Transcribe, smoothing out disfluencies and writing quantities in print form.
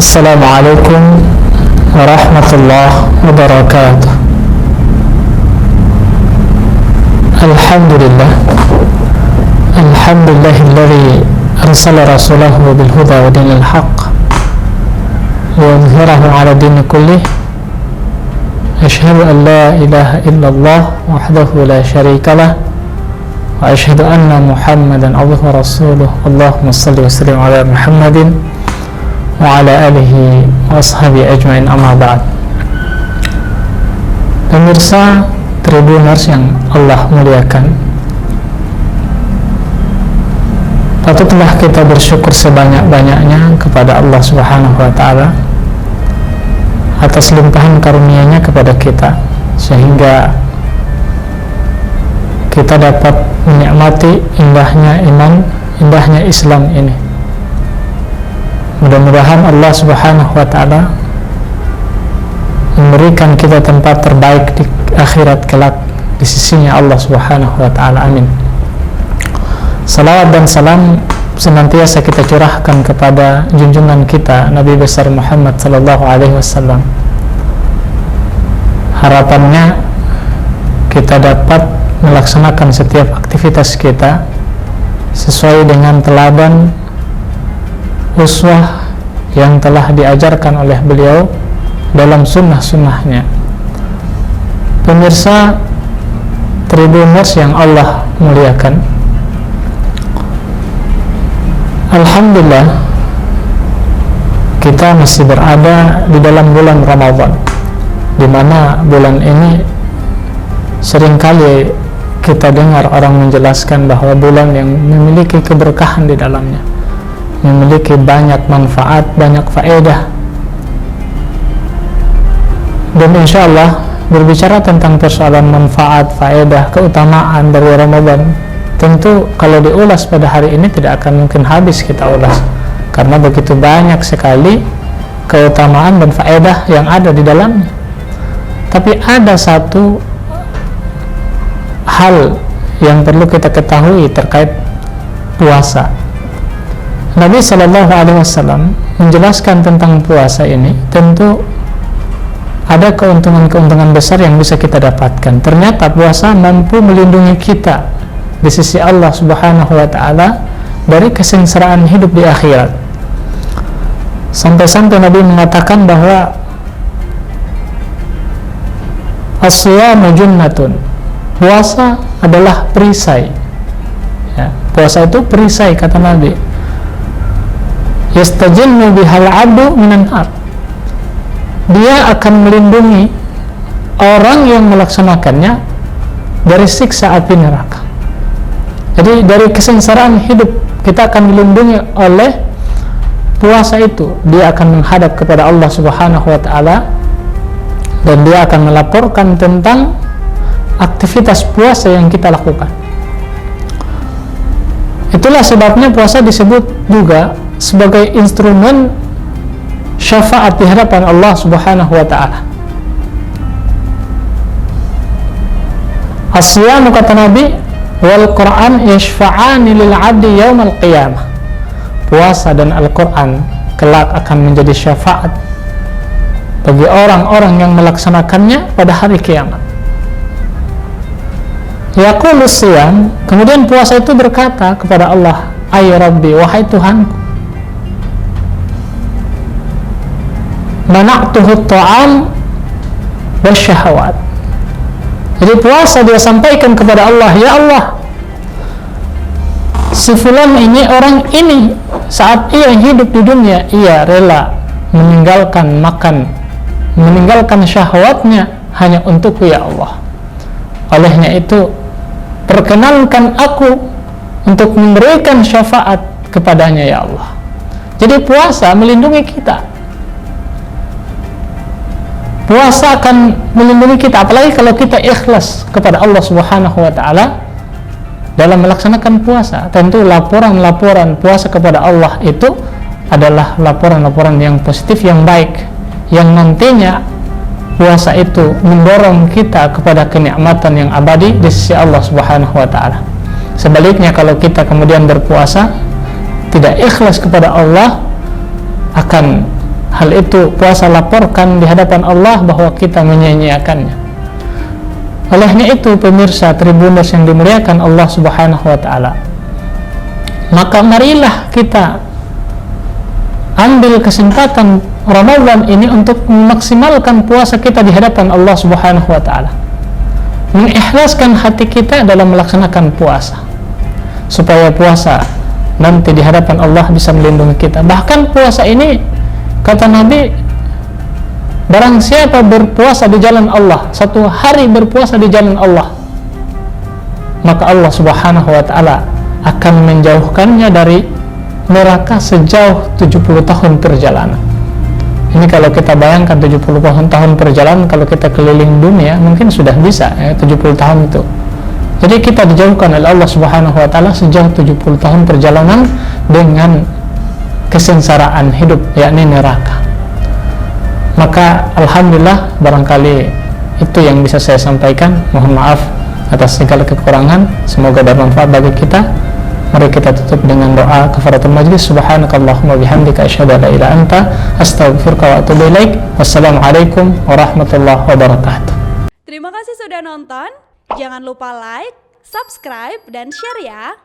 Assalamualaikum warahmatullahi wabarakatuh. Alhamdulillahilladzi arsala rasulahu bil huda wa dinil haqq liyudhhirahu 'ala dini kullih. Asyhadu an la ilaha illallah wahdahu la syarikalah wa asyhadu anna Muhammadan abduhu wa rasuluh. Allahumma shalli wa sallim ala Muhammadin wa ala alihi wa ashabi ajma'in, amma ba'd. Pemirsa Tribuners yang Allah muliakan, patutlah kita bersyukur sebanyak-banyaknya kepada Allah Subhanahu wa ta'ala atas limpahan karunia-Nya kepada kita, sehingga kita dapat menikmati indahnya iman, indahnya Islam ini. Mudah-mudahan Allah Subhanahu wa ta'ala memberikan kita tempat terbaik di akhirat kelak di sisinya Allah Subhanahu wa ta'ala. Amin. Salawat dan salam senantiasa kita curahkan kepada junjungan kita Nabi besar Muhammad sallallahu alaihi wasallam. Harapannya kita dapat melaksanakan setiap aktivitas kita sesuai dengan teladan uswah yang telah diajarkan oleh beliau dalam sunnah-sunnahnya. Pemirsa Tribuners yang Allah muliakan, alhamdulillah kita masih berada di dalam bulan Ramadan, di mana bulan ini seringkali kita dengar orang menjelaskan bahwa bulan yang memiliki keberkahan di dalamnya, memiliki banyak manfaat, banyak faedah. Dan insya Allah berbicara tentang persoalan manfaat, faedah, keutamaan dari Ramadan, tentu kalau diulas pada hari ini tidak akan mungkin habis kita ulas, karena begitu banyak sekali keutamaan dan faedah yang ada di dalamnya. Tapi ada satu hal yang perlu kita ketahui terkait puasa. Nabi SAW menjelaskan tentang puasa ini, tentu ada keuntungan-keuntungan besar yang bisa kita dapatkan. Ternyata puasa mampu melindungi kita di sisi Allah Subhanahu wa ta'ala dari kesengsaraan hidup di akhirat. Sampai-sampai Nabi mengatakan bahwa as-siyamu junnatun, puasa adalah perisai. Ya, puasa itu perisai, kata Nabi. Yastajinnu bihal abdu minan nar, dia akan melindungi orang yang melaksanakannya dari siksa api neraka. Jadi dari kesengsaraan hidup kita akan dilindungi oleh puasa itu. Dia akan menghadap kepada Allah Subhanahu wa ta'ala dan dia akan melaporkan tentang aktivitas puasa yang kita lakukan. Itulah sebabnya puasa disebut juga sebagai instrumen syafaat di hadapan Allah Subhanahu wa ta'ala. As-siyamu, kata Nabi, wal Qur'an yashfa'ani lil 'abdi yaumal qiyamah. Puasa dan Al-Qur'an kelak akan menjadi syafaat bagi orang-orang yang melaksanakannya pada hari kiamat. Yaqulus siyam, kemudian puasa itu berkata kepada Allah, ay Rabbi, wahai Tuhanku, mana'tuhu ta'am wasyahawat. Jadi puasa dia sampaikan kepada Allah, ya Allah, si fulan ini, orang ini, saat ia hidup di dunia, ia rela meninggalkan makan, meninggalkan syahwatnya hanya untukku, ya Allah. Olehnya itu, perkenankan aku untuk memberikan syafaat kepadanya, ya Allah. Jadi puasa melindungi kita. Puasa akan melindungi kita, apalagi kalau kita ikhlas kepada Allah Subhanahu wa ta'ala dalam melaksanakan puasa. Tentu laporan-laporan puasa kepada Allah itu adalah laporan-laporan yang positif, yang baik, yang nantinya puasa itu mendorong kita kepada kenikmatan yang abadi di sisi Allah Subhanahu wa ta'ala. Sebaliknya, kalau kita kemudian berpuasa tidak ikhlas kepada Allah, akan hal itu puasa laporkan di hadapan Allah bahwa kita menyia-nyiakannya. Olehnya itu pemirsa Tribuners yang dimuliakan Allah Subhanahu wa taala, maka marilah kita ambil kesempatan Ramadan ini untuk memaksimalkan puasa kita di hadapan Allah Subhanahu wa taala, mengikhlaskan hati kita dalam melaksanakan puasa, supaya puasa nanti di hadapan Allah bisa melindungi kita. Bahkan puasa ini, kata Nabi, barang siapa berpuasa di jalan Allah, satu hari berpuasa di jalan Allah, maka Allah Subhanahu wa taala akan menjauhkannya dari neraka sejauh 70 tahun perjalanan. Ini kalau kita bayangkan 70 tahun perjalanan, kalau kita keliling dunia mungkin sudah bisa 70 tahun itu. Jadi kita dijauhkan oleh Allah Subhanahu wa taala sejauh 70 tahun perjalanan dengan kesengsaraan hidup, yakni neraka. Maka alhamdulillah, barangkali itu yang bisa saya sampaikan. Mohon maaf atas segala kekurangan, semoga bermanfaat bagi kita. Mari kita tutup dengan doa kafaratul majlis. Subhanakallahumma bihamdika asyhadu an la ilaha illa anta astaghfiruka wa atubu ilaik. Wassalamualaikum warahmatullahi wabarakatuh. Terima kasih sudah nonton. Jangan lupa like, subscribe, dan share ya.